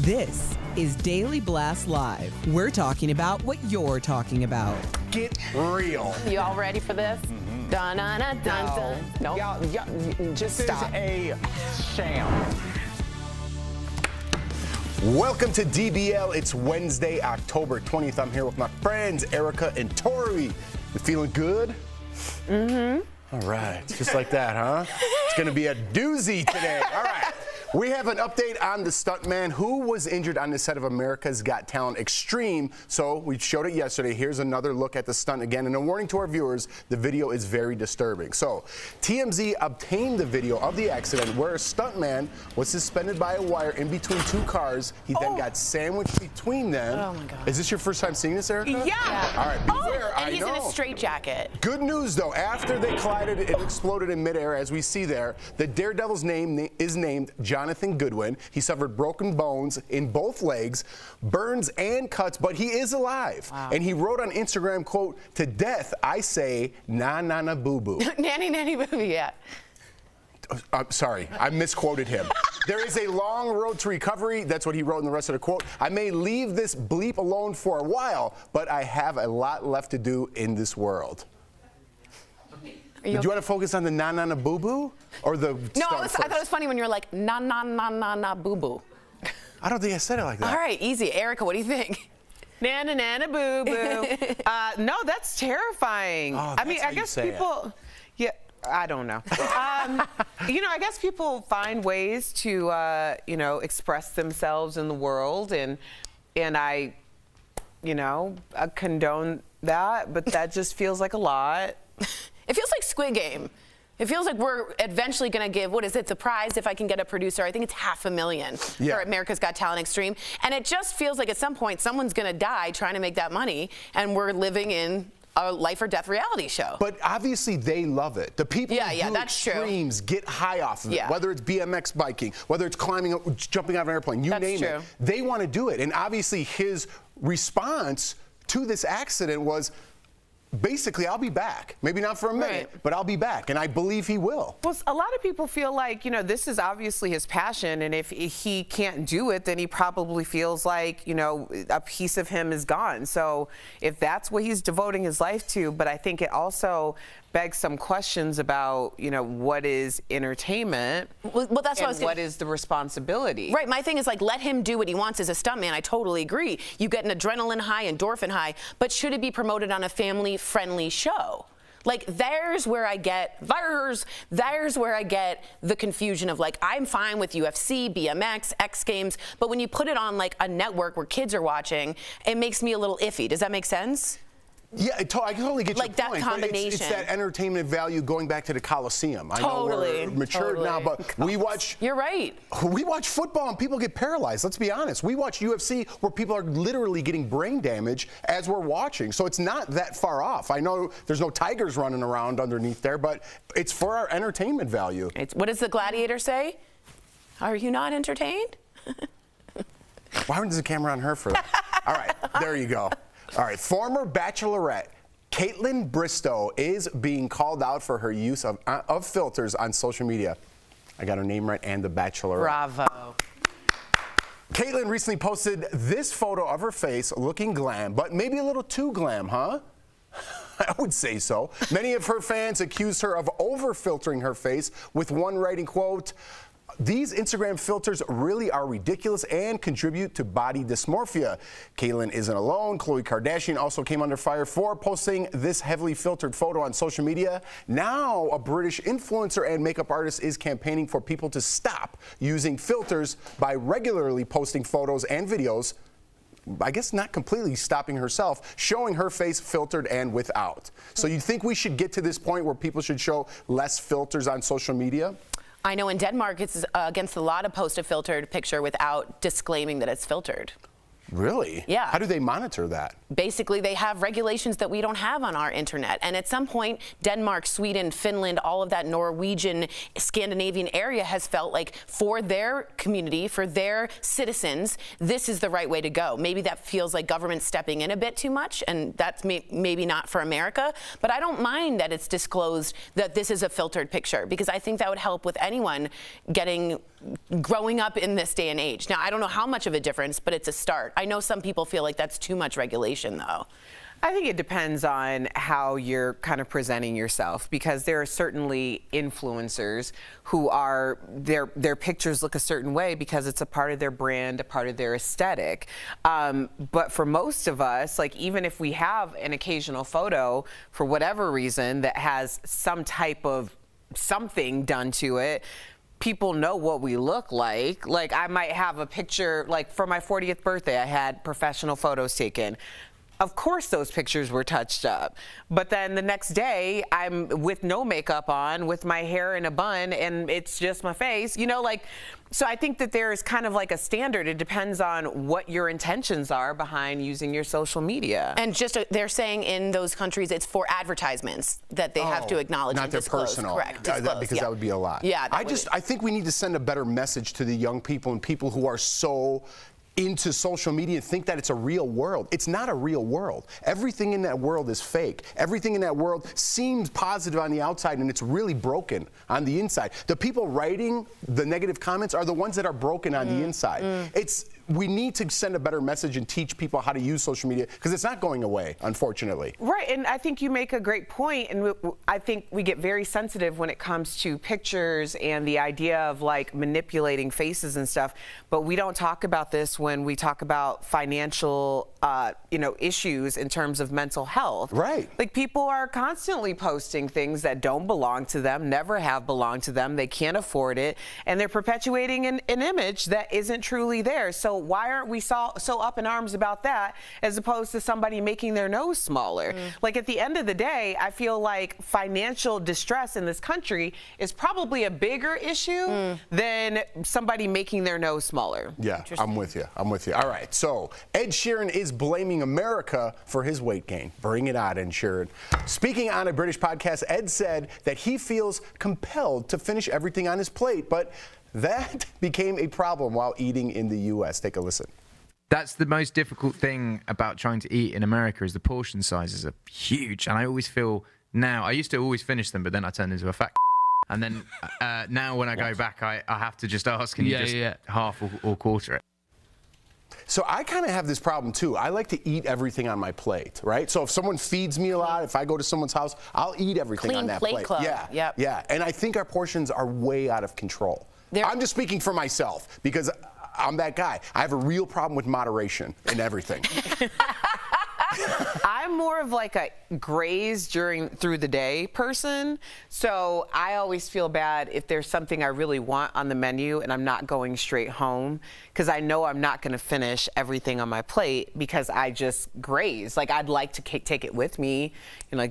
This is Daily Blast Live. We're talking about what you're talking about. Get real. You all ready for this? Dun, dun, dun, dun, dun. No. Nope. Just This is stop. A sham. Welcome to DBL. It's Wednesday, October 20th. I'm here with my friends, Erica and Tori. You feeling good? Mm-hmm. All right. Just like that, huh? It's going to be a doozy today. All right. We have an update on the Stuntman who was injured on the set of America's Got Talent Extreme. So we showed it yesterday. Here's another look at the stunt again. And a warning to our viewers, the video is very disturbing. So TMZ obtained the video of the accident where a stuntman was suspended by a wire in between two cars. He then got sandwiched between them. Oh my God. Is this your first time seeing this, Erica? Yeah. All right, beware. And he's in a straitjacket. Good news, though. After they collided, it exploded in midair, as we see there. The Daredevil's name is named Jonathan Goodwin. He suffered broken bones in both legs, burns and cuts, but he is alive. Wow. And he wrote on Instagram, quote, "To death, I say, na na na boo boo." Nanny, nanny, boo, yeah. I'm sorry, I misquoted him. There is a long road to recovery. That's what he wrote in the rest of the quote. I may leave this bleep alone for a while, but I have a lot left to do in this world. Did you want to focus on the na na na boo boo or the No, stunt I first? thought it was funny when you were like, na na na na na boo boo. I don't think I said it like that. All right, easy. Erica, what do you think? Nana, nana, boo, boo. No, that's terrifying. Oh, I mean, that's how I you guess say it. people, yeah, I don't know. You know, I guess people find ways to, you know, express themselves in the world, and I, you know, condone that, but that just feels like a lot. It feels like Squid Game. It feels like we're eventually going to give, what is it, the prize if I can get a producer? I think it's $500,000 Yeah. for America's Got Talent Extreme. And it just feels like at some point someone's going to die trying to make that money, and we're living in a life or death reality show. But obviously they love it. The people who do that's true. extremes get high off of it. Yeah. Whether it's BMX biking, whether it's climbing up, jumping out of an airplane, you That's name true. it. They want to do it. And obviously his response to this accident was, basically, I'll be back. Maybe not for a minute, but I'll be back. And I believe he will. Well, a lot of people feel like, you know, this is obviously his passion, and if he can't do it, then he probably feels like, you know, a piece of him is gone. So if that's what he's devoting his life to, but I think it also begs some questions about, you know, what is entertainment, Well, that's what I was and what is the responsibility. Right, my thing is like, let him do what he wants as a stuntman. I totally agree. You get an adrenaline high, endorphin high, but should it be promoted on a family-friendly show? Like, there's where I get the confusion of like, I'm fine with UFC, BMX, X Games, but when you put it on like a network where kids are watching, it makes me a little iffy. Does that make sense? Yeah, I totally get Like your that point. combination. But it's that entertainment value going back to the Coliseum. I know Totally, we're matured now, but we watch. You're right. We watch football and people get paralyzed. Let's be honest. We watch UFC where people are literally getting brain damage as we're watching. So it's not that far off. I know there's no tigers running around underneath there, but it's for our entertainment value. What does the gladiator say? Are you not entertained? Why was the camera on her for that? All right, there you go. All right, former Bachelorette Caitlin Bristow is being called out for her use of filters on social media. I got her name right, and the Bachelorette. Bravo. Caitlin recently posted this photo of her face looking glam, but maybe a little too glam, huh? I would say so. Many of her fans accused her of over-filtering her face, with one writing, quote, "These Instagram filters really are ridiculous and contribute to body dysmorphia." Caitlyn isn't alone. Khloe Kardashian also came under fire for posting this heavily filtered photo on social media. Now, a British influencer and makeup artist is campaigning for people to stop using filters by regularly posting photos and videos. I guess not completely stopping herself, showing her face filtered and without. So you think we should get to this point where people should show less filters on social media? I know in Denmark it's against the law to post a filtered picture without disclaiming that it's filtered. Really? Yeah. How do they monitor that? Basically, they have regulations that we don't have on our internet. And at some point, Denmark, Sweden, Finland, all of that Norwegian, Scandinavian area has felt like for their community, for their citizens, this is the right way to go. Maybe that feels like government stepping in a bit too much, and that's maybe not for America. But I don't mind that it's disclosed that this is a filtered picture, because I think that would help with anyone getting growing up in this day and age. Now, I don't know how much of a difference, but it's a start. I know some people feel like that's too much regulation, though. I think it depends on how you're kind of presenting yourself, because there are certainly influencers who are, their pictures look a certain way because it's a part of their brand, a part of their aesthetic. But for most of us, like, even if we have an occasional photo for whatever reason that has some type of something done to it, people know what we look like. Like, I might have a picture, like for my 40th birthday, I had professional photos taken. Of course those pictures were touched up. But then the next day, I'm with no makeup on, with my hair in a bun, and it's just my face. You know, like, so I think that there's kind of like a standard. It depends on what your intentions are behind using your social media. And just they're saying in those countries it's for advertisements that they have to acknowledge not and their disclose. personal. Correct. Because that would be a lot. Yeah. I think we need to send a better message to the young people and people who are so into social media and think that it's a real world. It's not a real world. Everything in that world is fake. Everything in that world seems positive on the outside, and it's really broken on the inside. The people writing the negative comments are the ones that are broken on the inside. We need to send a better message and teach people how to use social media, because it's not going away, unfortunately. Right, and I think you make a great point, and I think we get very sensitive when it comes to pictures and the idea of like manipulating faces and stuff, but we don't talk about this when we talk about financial issues in terms of mental health. Right. Like, people are constantly posting things that don't belong to them, never have belonged to them, they can't afford it, and they're perpetuating an image that isn't truly theirs. So why aren't we so up in arms about that, as opposed to somebody making their nose smaller? Like, at the end of the day, I feel like financial distress in this country is probably a bigger issue than somebody making their nose smaller. Yeah, I'm with you. I'm with you. All right, so Ed Sheeran is blaming America for his weight gain. Bring it on, Ed Sheeran. Speaking on a British podcast, Ed said that he feels compelled to finish everything on his plate, but that became a problem while eating in the U.S. Take a listen. That's the most difficult thing about trying to eat in America, is the portion sizes are huge. And I always feel now, I used to always finish them, but then I turned into a fat and then now when I go back, I have to just ask, can you just half or quarter it? So I kind of have this problem too. I like to eat everything on my plate, right? So if someone feeds me a lot, if I go to someone's house, I'll eat everything on that plate. Clean plate club. Yeah, Yep. yeah. And I think our portions are way out of control. I'm just speaking for myself, because I'm that guy. I have a real problem with moderation in everything. I'm more of like a graze through the day person, so I always feel bad if there's something I really want on the menu and I'm not going straight home, because I know I'm not going to finish everything on my plate because I just graze. Like, I'd like to take it with me,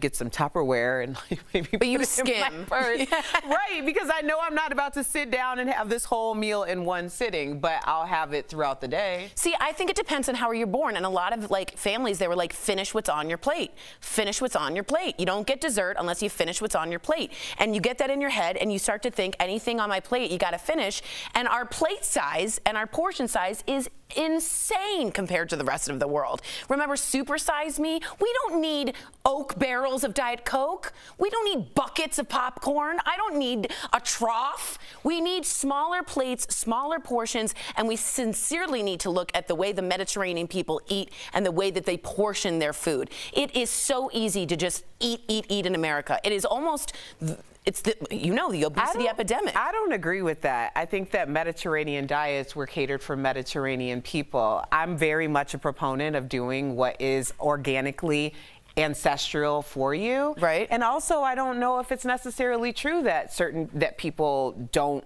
get some Tupperware and maybe But you put it in my skim. purse. Right, because I know I'm not about to sit down and have this whole meal in one sitting, but I'll have it throughout the day. See, I think it depends on how you're born. And a lot of families, they were like, finish what's on your plate. Finish what's on your plate. You don't get dessert unless you finish what's on your plate. And you get that in your head, and you start to think anything on my plate, you got to finish. And our plate size and our portion size is insane compared to the rest of the world. Remember Super Size Me? We don't need oak barrels of Diet Coke. We don't need buckets of popcorn. I don't need a trough. We need smaller plates, smaller portions, and we sincerely need to look at the way the Mediterranean people eat and the way that they portion their food. It is so easy to just eat in America. It is almost... It's the obesity epidemic. I don't agree with that. I think that Mediterranean diets were catered for Mediterranean people. I'm very much a proponent of doing what is organically ancestral for you. Right. And also, I don't know if it's necessarily true that people don't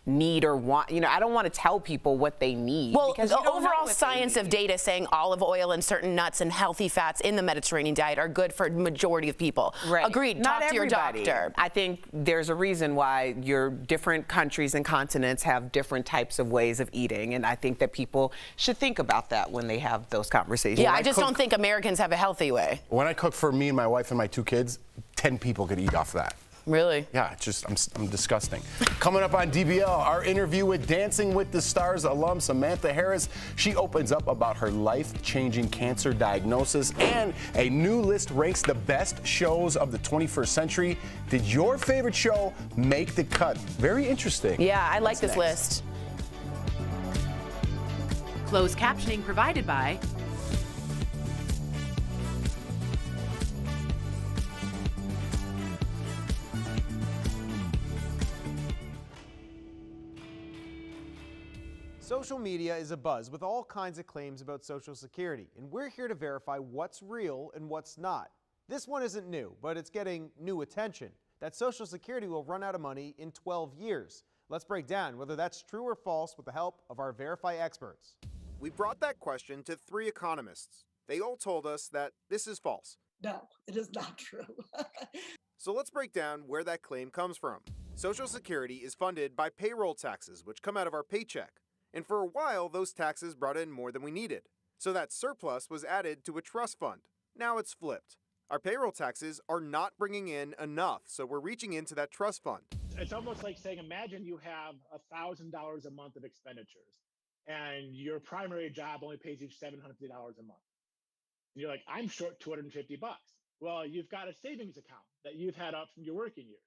need or want, I don't want to tell people what they need. Well, because the you don't know overall what science they of need. data saying olive oil and certain nuts and healthy fats in the Mediterranean diet are good for a majority of people. Right. Agreed. Not Talk to your everybody. doctor. I think there's a reason why your different countries and continents have different types of ways of eating, and I think that people should think about that when they have those conversations. Yeah, I just don't think Americans have a healthy way. When I cook for me and my wife and my 2 kids, 10 people could eat off that. Really? Yeah, it's just, I'm disgusting. Coming up on DBL, our interview with Dancing with the Stars alum Samantha Harris. She opens up about her life-changing cancer diagnosis, and a new list ranks the best shows of the 21st century. Did your favorite show make the cut? Very interesting. Yeah, I like What's this next? list. Closed captioning provided by Social media is abuzz with all kinds of claims about Social Security, and we're here to verify what's real and what's not. This one isn't new, but it's getting new attention, that Social Security will run out of money in 12 years. Let's break down whether that's true or false with the help of our Verify experts. We brought that question to 3 economists. They all told us that this is false. No, it is not true. So let's break down where that claim comes from. Social Security is funded by payroll taxes, which come out of our paycheck. And for a while, those taxes brought in more than we needed. So that surplus was added to a trust fund. Now it's flipped. Our payroll taxes are not bringing in enough, so we're reaching into that trust fund. It's almost like saying, imagine you have $1,000 a month of expenditures, and your primary job only pays you $750 a month. And you're like, I'm short $250. Well, you've got a savings account that you've had up from your working years.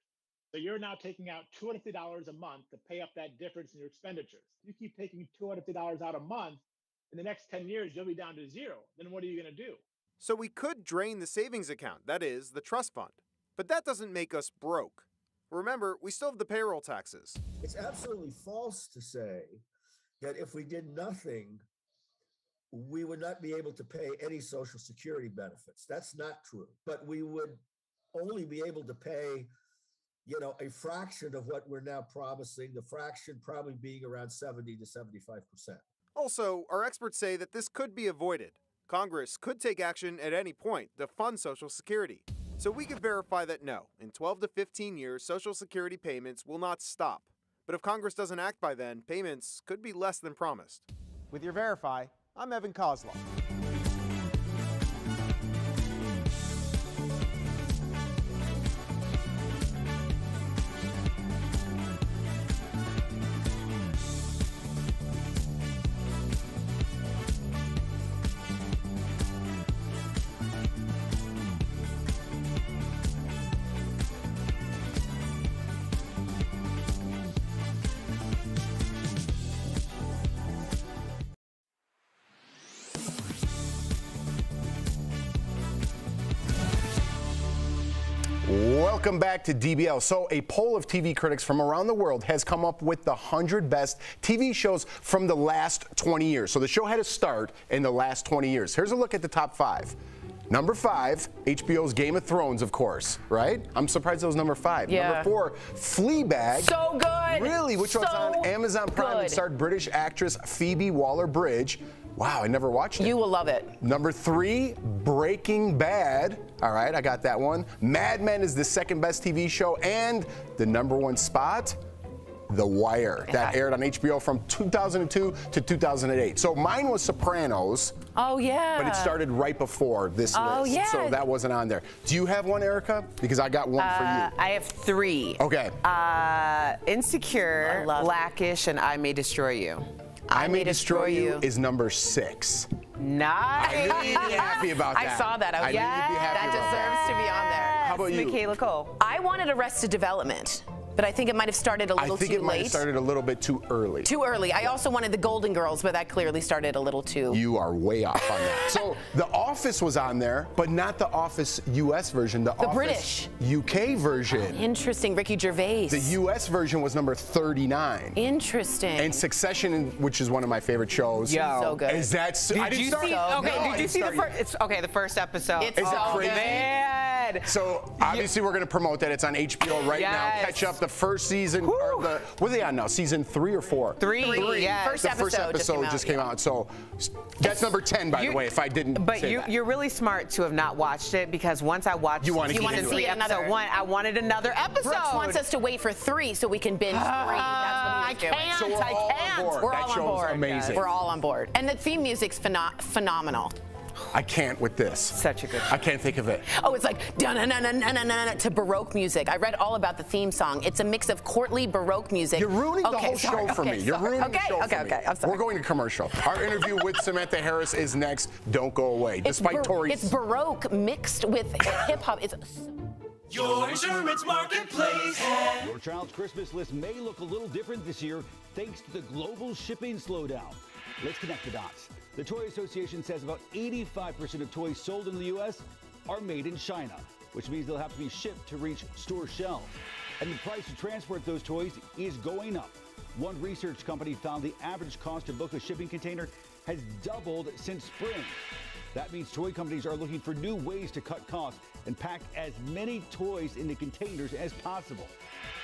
So you're now taking out $250 a month to pay up that difference in your expenditures. You keep taking $250 out a month, in the next 10 years, you'll be down to zero. Then what are you going to do? So we could drain the savings account, that is, the trust fund. But that doesn't make us broke. Remember, we still have the payroll taxes. It's absolutely false to say that if we did nothing, we would not be able to pay any Social Security benefits. That's not true. But we would only be able to pay, a fraction of what we're now promising, the fraction probably being around 70 to 75%. Also, our experts say that this could be avoided. Congress could take action at any point to fund Social Security. So we can verify that no, in 12 to 15 years, Social Security payments will not stop. But if Congress doesn't act by then, payments could be less than promised. With your Verify, I'm Evan Kozlov. Welcome back to DBL. So a poll of TV critics from around the world has come up with the 100 best TV shows from the last 20 years. So the show had a start in the last 20 years. Here's a look at the top 5. Number 5, HBO's Game of Thrones, of course, right? I'm surprised it was number 5. Yeah. Number 4, Fleabag. So good. Really? Which was on Amazon Prime and starred British actress Phoebe Waller-Bridge. Wow, I never watched it. You will love it. Number 3, Breaking Bad. All right, I got that one. Mad Men is the second best TV show, and the number 1 spot, The Wire. That aired on HBO from 2002 to 2008. So mine was Sopranos. Oh, yeah. But it started right before this list. Yeah. So that wasn't on there. Do you have one, Erica? Because I got one for you. I have 3. Okay. Insecure, Blackish, and I May Destroy You. I May Destroy You is number 6. Nice. I knew you'd be happy about that. I saw that. I knew you'd be happy that about deserves to be on there. How about you? Michaela Cole. I wanted Arrested Development, but I think it might have started a little I think too it might have late. started a little bit too early. Too early. I also wanted The Golden Girls, but that clearly started a little too. You are way off on that. So The Office was on there, but not the Office US version. The Office British. UK version. Interesting. Ricky Gervais. The US version was number 39. Interesting. And Succession, which is one of my favorite shows. So good. Is that so? Did you see? Did you see the first? It's the first episode. It's so crazy. good. Man. So obviously we're going to promote that. It's on HBO right now. Catch up the first season. Or what are they on now? Season 3 or 4? 3. Yes. The first episode just came out. So that's number 10, by the way. If I didn't. But say that. you're really smart to have not watched it, because once I watched, You want to see another episode 1, I wanted another episode. Brooks wants us to wait for 3 so we can binge 3. That's what he was doing. So we're all on board. We're That all on show's board. amazing. We're all on board. And the theme music's phenomenal. I can't with this. Such a good I can't think of it. Oh, it's like da-na-na-na-na-na-na to Baroque music. I read all about the theme song. It's a mix of courtly Baroque music. You're ruining the whole sorry, show for me. You're ruining the show for me. Okay, I'm sorry. We're going to commercial. Our interview with Samantha Harris is next. Don't go away. Despite Tori's... It's Baroque mixed with hip-hop. It's... Your insurance marketplace. Your child's Christmas list may look a little different this year thanks to the global shipping slowdown. Let's connect the dots. The Toy Association says about 85% of toys sold in the U.S. are made in China, which means they'll have to be shipped to reach store shelves. And the price to transport those toys is going up. One research company found the average cost to book a shipping container has doubled since spring. That means toy companies are looking for new ways to cut costs and pack as many toys into containers as possible.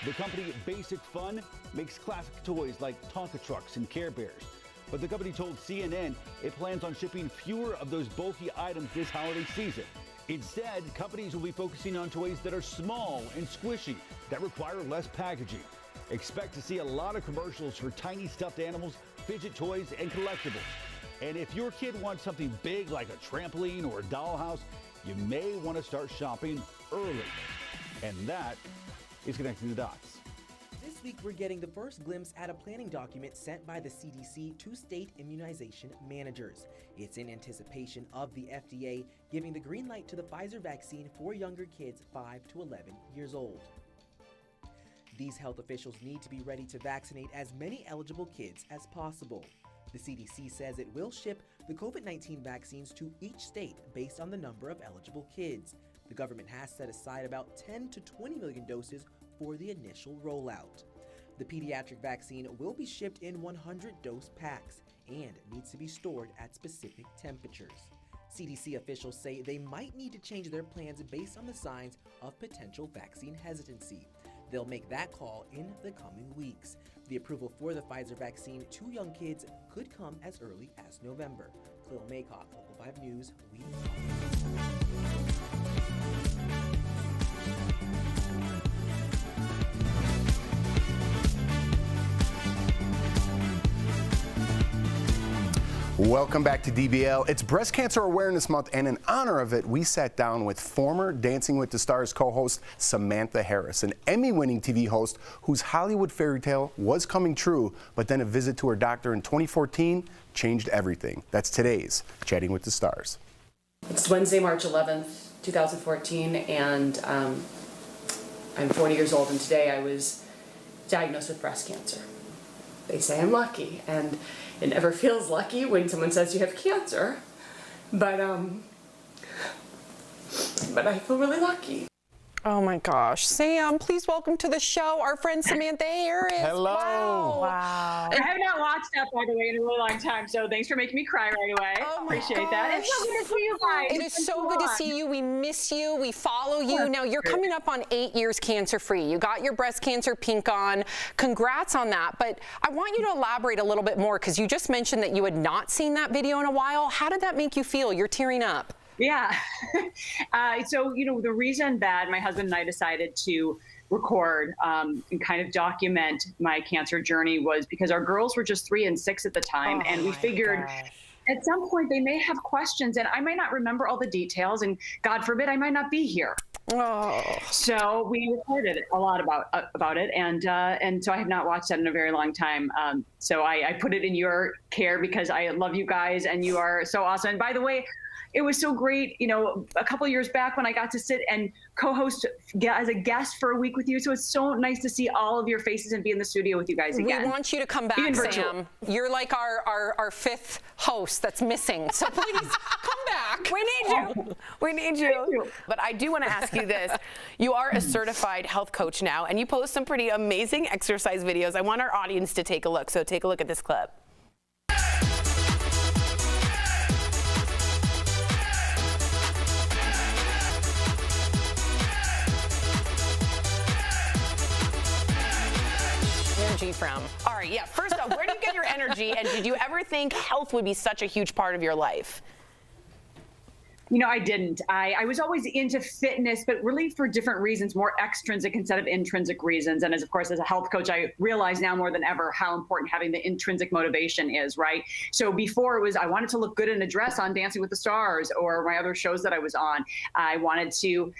The company Basic Fun makes classic toys like Tonka trucks and Care Bears. But the company told CNN it plans on shipping fewer of those bulky items this holiday season. Instead, companies will be focusing on toys that are small and squishy, that require less packaging. Expect to see a lot of commercials for tiny stuffed animals, fidget toys, and collectibles. And if your kid wants something big like a trampoline or a dollhouse, you may want to start shopping early. And that is Connecting the Dots. This week, we're getting the first glimpse at a planning document sent by the CDC to state immunization managers. It's in anticipation of the FDA giving the green light to the Pfizer vaccine for younger kids 5 to 11 years old. These health officials need to be ready to vaccinate as many eligible kids as possible. The CDC says it will ship the COVID-19 vaccines to each state based on the number of eligible kids. The government has set aside about 10 to 20 million doses for the initial rollout. The pediatric vaccine will be shipped in 100-dose packs and needs to be stored at specific temperatures. CDC officials say they might need to change their plans based on the signs of potential vaccine hesitancy. They'll make that call in the coming weeks. The approval for the Pfizer vaccine to young kids could come as early as November. Khalil Maycock, Local 5 News, We Welcome back to DBL. It's Breast Cancer Awareness Month, and in honor of it, we sat down with former Dancing with the Stars co-host Samantha Harris, an Emmy-winning TV host whose Hollywood fairy tale was coming true, but then a visit to her doctor in 2014 changed everything. That's today's Chatting with the Stars. It's Wednesday, March 11th, 2014, and I'm 40 years old, and today I was diagnosed with breast cancer. They say I'm lucky, and it never feels lucky when someone says you have cancer, but I feel really lucky. Oh my gosh. Sam, please welcome to the show our friend Samantha Harris. Hello. Wow. I have not watched that, by the way, in a really long time, so thanks for making me cry right away. Oh my Appreciate gosh. that. It's so good to see you guys. It is so good to see you. We miss you. We follow you. Now, you're coming up on 8 years cancer-free. You got your breast cancer pink on. Congrats on that. But I want you to elaborate a little bit more, because you just mentioned that you had not seen that video in a while. How did that make you feel? You're tearing up. Yeah. So, the reason that my husband and I decided to record and kind of document my cancer journey was because our girls were just 3 and 6 at the time. And we figured at some point they may have questions, and I might not remember all the details, and God forbid I might not be here. Oh. So we recorded a lot about it, and so I have not watched that in a very long time. So I put it in your care because I love you guys, and you are so awesome. And by the way, it was so great, a couple of years back when I got to sit and co-host as a guest for a week with you. So it's so nice to see all of your faces and be in the studio with you guys again. We want you to come back, Sam. You're like our 5th host that's missing. So please come back. We need you. We need you. But I do want to ask you this. You are a certified health coach now, and you post some pretty amazing exercise videos. I want our audience to take a look. So take a look at this clip. From? All right, yeah. First off, where do you get your energy, and did you ever think health would be such a huge part of your life? I didn't. I was always into fitness, but really for different reasons, more extrinsic instead of intrinsic reasons. And of course, as a health coach, I realize now more than ever how important having the intrinsic motivation is, right? So before it was, I wanted to look good in a dress on Dancing with the Stars or my other shows that I was on. I wanted to,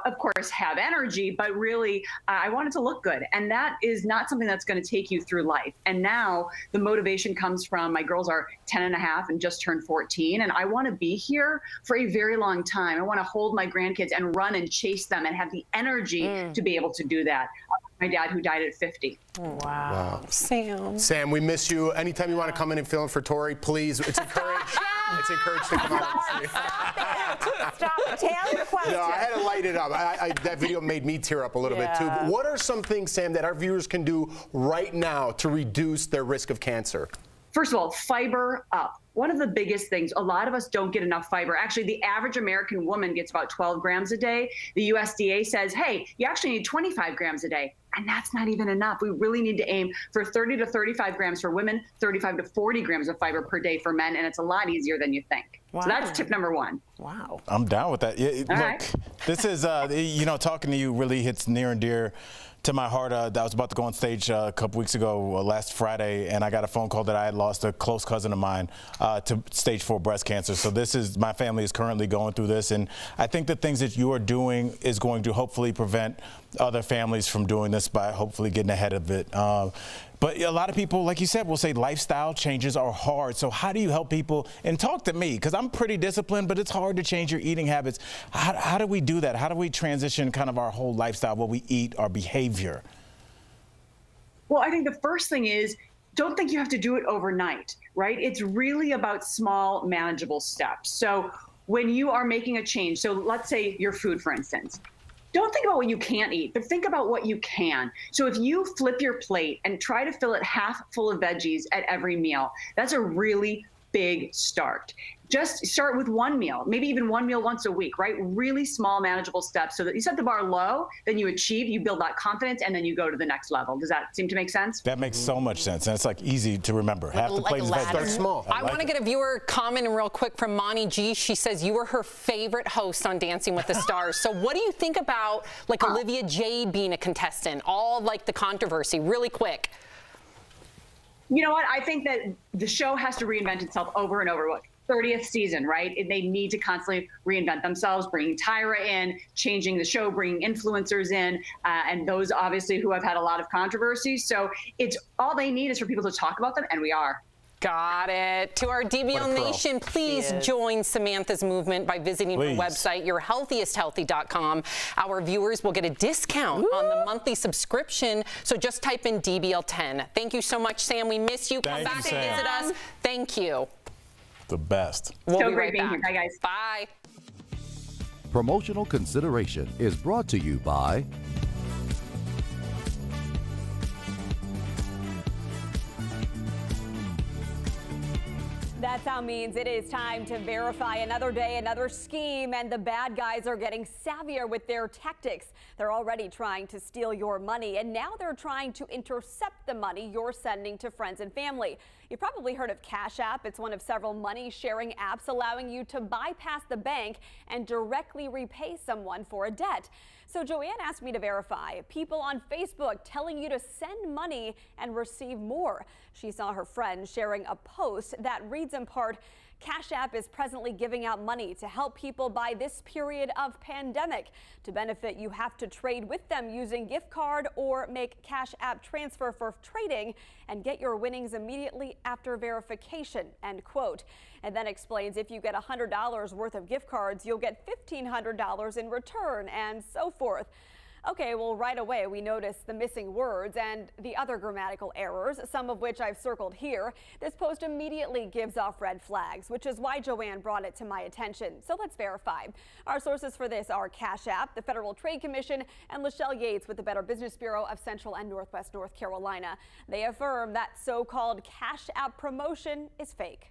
of course, have energy, but really I wanted to look good. And that is not something that's going to take you through life. And now the motivation comes from, my girls are 10 and a half and just turned 14. And I want to be here for a very long time. I want to hold my grandkids and run and chase them and have the energy to be able to do that. My dad, who died at 50. Wow. Sam. Sam, we miss you. Anytime you want to come in and fill in for Tori, please. It's encouraged. It's encouraged to come out. Stop. Tail your question. No, I had to light it up. That video made me tear up a little bit too. But what are some things, Sam, that our viewers can do right now to reduce their risk of cancer? First of all, fiber up. One of the biggest things, a lot of us don't get enough fiber. Actually, the average American woman gets about 12 grams a day. The USDA says, hey, you actually need 25 grams a day. And that's not even enough. We really need to aim for 30 to 35 grams for women, 35 to 40 grams of fiber per day for men. And it's a lot easier than you think. Wow. So that's tip number one. Wow. I'm down with that. Look, right. This is, talking to you really hits near and dear to my heart. I was about to go on stage a couple weeks ago, last Friday, and I got a phone call that I had lost a close cousin of mine to stage 4 breast cancer. So my family is currently going through this, and I think the things that you are doing is going to hopefully prevent other families from doing this by hopefully getting ahead of it. But a lot of people, like you said, will say lifestyle changes are hard. So how do you help people? And talk to me, because I'm pretty disciplined, but it's hard to change your eating habits. How do we do that? How do we transition kind of our whole lifestyle, what we eat, our behavior? Well, I think the first thing is, don't think you have to do it overnight, right? It's really about small, manageable steps. So when you are making a change, so let's say your food, for instance, don't think about what you can't eat, but think about what you can. So if you flip your plate and try to fill it half full of veggies at every meal, that's a really big start. Just start with one meal, maybe even one meal once a week, right? Really small, manageable steps so that you set the bar low, then you achieve, you build that confidence, and then you go to the next level. Does that seem to make sense? That makes so much sense, and it's like easy to remember. Half the plate is veggies. Start small. I want to get a viewer comment real quick from Monty G. She says you were her favorite host on Dancing with the Stars. So what do you think about Olivia Jade being a contestant? All the controversy, really quick. You know what? I think that the show has to reinvent itself over and over. 30th season, right? They need to constantly reinvent themselves, bringing Tyra in, changing the show, bringing influencers in, and those obviously who have had a lot of controversy. So it's all they need is for people to talk about them, and we are. Got it. To our DBL Nation, please join Samantha's movement by visiting her website, yourhealthiesthealthy.com. Our viewers will get a discount on the monthly subscription, so just type in DBL10. Thank you so much, Sam. We miss you. Come back and visit us. Thank you. The best. We'll be right back. Bye, guys. Bye. Promotional consideration is brought to you by That sound means it is time to verify another day, another scheme, and the bad guys are getting savvier with their tactics. They're already trying to steal your money, and now they're trying to intercept the money you're sending to friends and family. You've probably heard of Cash App. It's one of several money-sharing apps allowing you to bypass the bank and directly repay someone for a debt. So Joanne asked me to verify people on Facebook telling you to send money and receive more. She saw her friend sharing a post that reads in part, Cash App is presently giving out money to help people by this period of pandemic. To benefit, you have to trade with them using gift card or make Cash App transfer for trading and get your winnings immediately after verification, end quote. And then explains if you get $100 worth of gift cards, you'll get $1,500 in return and so forth. Okay, well, right away we notice the missing words and the other grammatical errors, some of which I've circled here. This post immediately gives off red flags, which is why Joanne brought it to my attention. So let's verify. Our sources for this are Cash App, the Federal Trade Commission, and Lachelle Yates with the Better Business Bureau of Central and Northwest North Carolina. They affirm that so-called Cash App promotion is fake.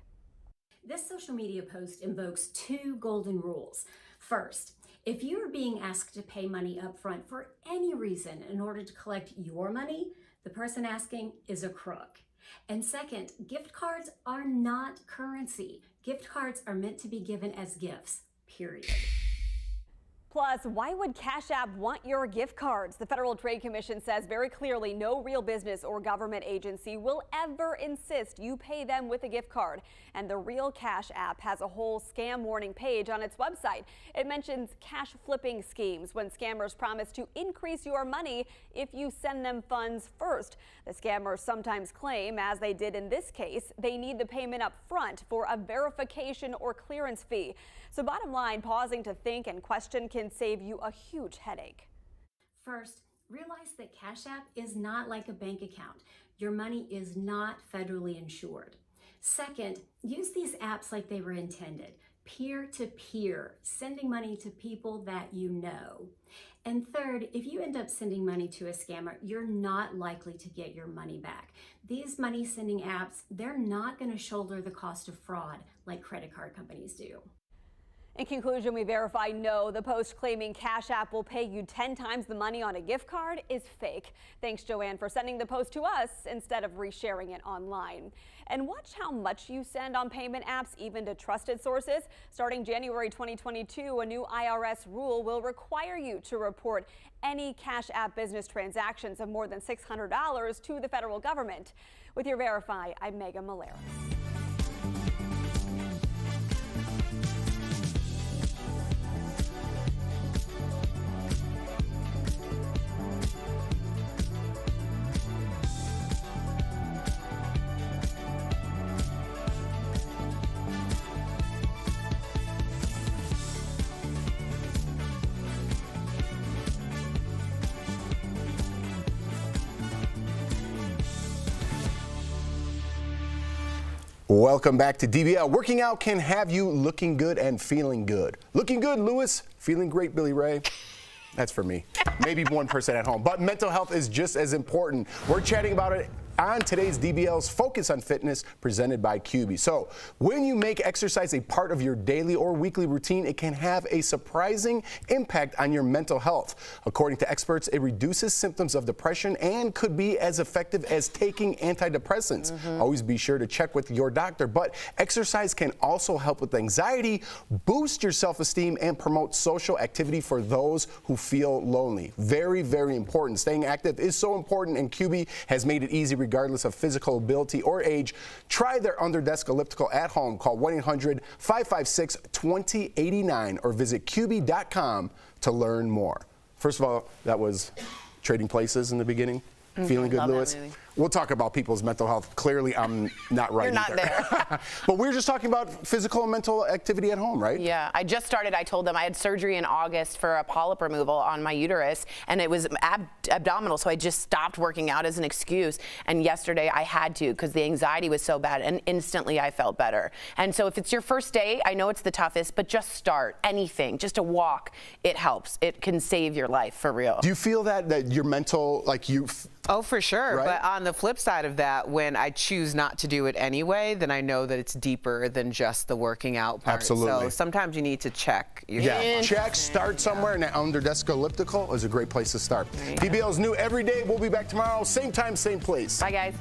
This social media post invokes two golden rules. First, if you are being asked to pay money up front for any reason in order to collect your money, the person asking is a crook. And second, gift cards are not currency. Gift cards are meant to be given as gifts, period. Plus, why would Cash App want your gift cards? The Federal Trade Commission says very clearly no real business or government agency will ever insist you pay them with a gift card. And the Real Cash App has a whole scam warning page on its website. It mentions cash flipping schemes when scammers promise to increase your money if you send them funds first. The scammers sometimes claim, as they did in this case, they need the payment up front for a verification or clearance fee. So bottom line, pausing to think and question can save you a huge headache. First, realize that Cash App is not like a bank account. Your money is not federally insured. Second, use these apps like they were intended, peer-to-peer, sending money to people that you know. And third, if you end up sending money to a scammer, you're not likely to get your money back. These money sending apps, they're not going to shoulder the cost of fraud like credit card companies do. In conclusion, we verify no, the post claiming Cash App will pay you 10 times the money on a gift card is fake. Thanks, Joanne, for sending the post to us instead of resharing it online. And watch how much you send on payment apps, even to trusted sources. Starting January 2022, a new IRS rule will require you to report any Cash App business transactions of more than $600 to the federal government. With your Verify, I'm Megan Malaris. Welcome back to DBL. Working out can have you looking good and feeling good. Looking good, Lewis. Feeling great, Billy Ray. That's for me. Maybe one person at home. But mental health is just as important. We're chatting about it on today's DBL's Focus on Fitness, presented by QB. So when you make exercise a part of your daily or weekly routine, it can have a surprising impact on your mental health. According to experts, it reduces symptoms of depression and could be as effective as taking antidepressants. Always be sure to check with your doctor. But exercise can also help with anxiety, boost your self-esteem, and promote social activity for those who feel lonely. Very, very important. Staying active is so important, and QB has made it easy regardless of physical ability or age. Try their under-desk elliptical at home. Call 1-800-556-2089 or visit QB.com to learn more. First of all, that was Trading Places in the beginning. Feeling good, Lewis? We'll talk about people's mental health. Clearly, I'm not right You're not either. there. But we're just talking about physical and mental activity at home, right? Yeah, I just started. I told them I had surgery in August for a polyp removal on my uterus, and it was abdominal, so I just stopped working out as an excuse. And yesterday I had to, because the anxiety was so bad, and instantly I felt better. And so if it's your first day, I know it's the toughest, but just start. Anything, just a walk, it helps. It can save your life, for real. Do you feel that your mental, like you... Oh, for sure. Right? But on the flip side of that, when I choose not to do it anyway, then I know that it's deeper than just the working out part. Absolutely. So sometimes you need to check. Check, start somewhere, and that under-desk elliptical is a great place to start. DBL is new every day. We'll be back tomorrow, same time, same place. Bye, guys.